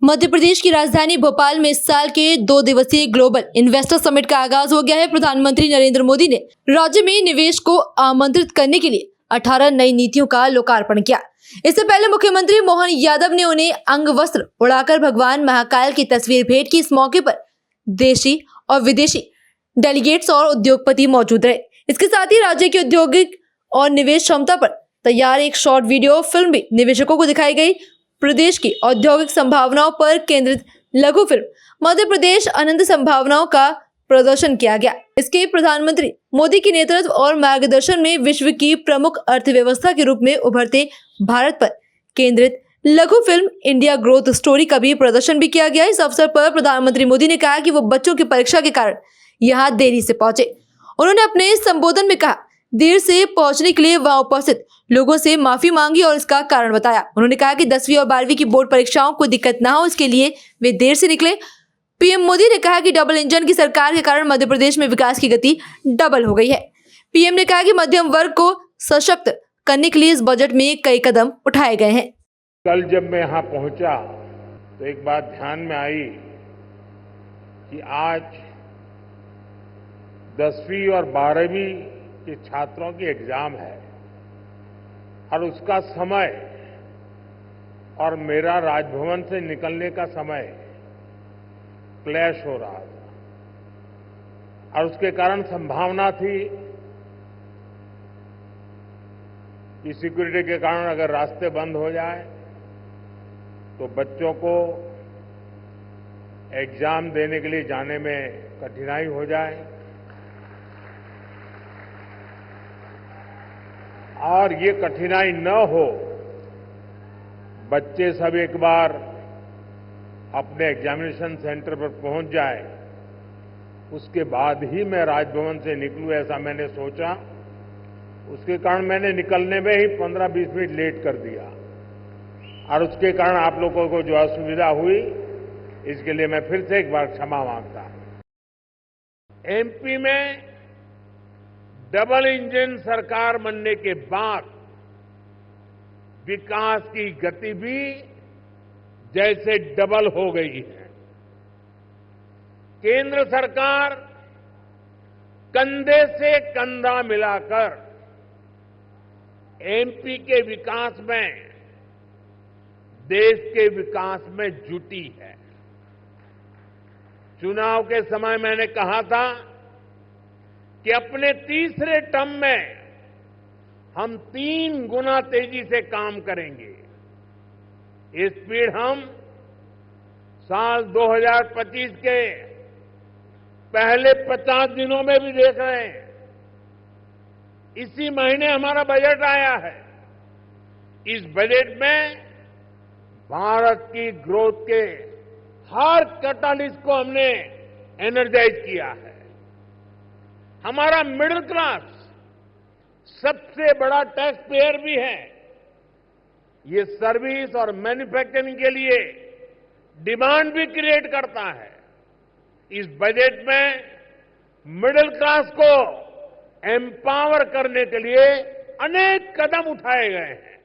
मध्य प्रदेश की राजधानी भोपाल में इस साल के 2 दिवसीय ग्लोबल इन्वेस्टर समिट का आगाज हो गया है। प्रधानमंत्री नरेंद्र मोदी ने राज्य में निवेश को आमंत्रित करने के लिए 18 नई नीतियों का लोकार्पण किया। इससे पहले मुख्यमंत्री मोहन यादव ने उन्हें अंग वस्त्र उड़ाकर भगवान महाकाल की तस्वीर भेंट की। इस मौके पर देशी और विदेशी डेलीगेट्स और उद्योगपति मौजूद रहे। इसके साथ ही राज्य की औद्योगिक और निवेश क्षमता पर तैयार एक शॉर्ट वीडियो फिल्म भी निवेशकों को दिखाई गई। प्रदेश की औद्योगिक संभावनाओं पर केंद्रित लघु फिल्म मध्य प्रदेश अनंत संभावनाओं का प्रदर्शन किया गया। इसके प्रधानमंत्री मोदी के नेतृत्व और मार्गदर्शन में विश्व की प्रमुख अर्थव्यवस्था के रूप में उभरते भारत पर केंद्रित लघु फिल्म इंडिया ग्रोथ स्टोरी का भी प्रदर्शन भी किया गया। इस अवसर पर प्रधानमंत्री मोदी ने कहा कि वो बच्चों की परीक्षा के कारण यहाँ देरी से पहुंचे। उन्होंने अपने संबोधन में कहा देर से पहुंचने के लिए वहां उपस्थित लोगों से माफी मांगी और इसका कारण बताया। उन्होंने कहा कि 10वीं और 12वीं की बोर्ड परीक्षाओं को दिक्कत ना हो, इसके लिए वे देर से निकले। पीएम मोदी ने कहा कि डबल इंजन की सरकार के कारण मध्य प्रदेश में विकास की गति डबल हो गई है। पीएम ने कहा कि मध्यम वर्ग को सशक्त करने के लिए इस बजट में कई कदम उठाए गए हैं। कल जब मैं यहाँ पहुंचा तो एक बात ध्यान में आई कि आज 10वीं और 12वीं के छात्रों की एग्जाम है और उसका समय और मेरा राजभवन से निकलने का समय क्लैश हो रहा था और उसके कारण संभावना थी कि सिक्योरिटी के कारण अगर रास्ते बंद हो जाए तो बच्चों को एग्जाम देने के लिए जाने में कठिनाई हो जाए और ये कठिनाई न हो, बच्चे सब एक बार अपने एग्जामिनेशन सेंटर पर पहुंच जाए उसके बाद ही मैं राजभवन से निकलूं, ऐसा मैंने सोचा। उसके कारण मैंने निकलने में ही 15-20 मिनट लेट कर दिया और उसके कारण आप लोगों को जो असुविधा हुई इसके लिए मैं फिर से एक बार क्षमा मांगता हूं। एमपी में डबल इंजन सरकार बनने के बाद विकास की गति भी जैसे डबल हो गई है। केंद्र सरकार कंधे से कंधा मिलाकर एमपी के विकास में, देश के विकास में जुटी है। चुनाव के समय मैंने कहा था कि अपने तीसरे टर्म में हम 3 गुना तेजी से काम करेंगे। ये स्पीड हम साल 2025 के पहले 50 दिनों में भी देख रहे हैं। इसी महीने हमारा बजट आया है। इस बजट में भारत की ग्रोथ के हर कैटालिस्ट को हमने एनर्जाइज किया है। हमारा मिडिल क्लास सबसे बड़ा टैक्स पेयर भी है। ये सर्विस और मैन्युफैक्चरिंग के लिए डिमांड भी क्रिएट करता है। इस बजट में मिडिल क्लास को एम्पावर करने के लिए अनेक कदम उठाए गए हैं।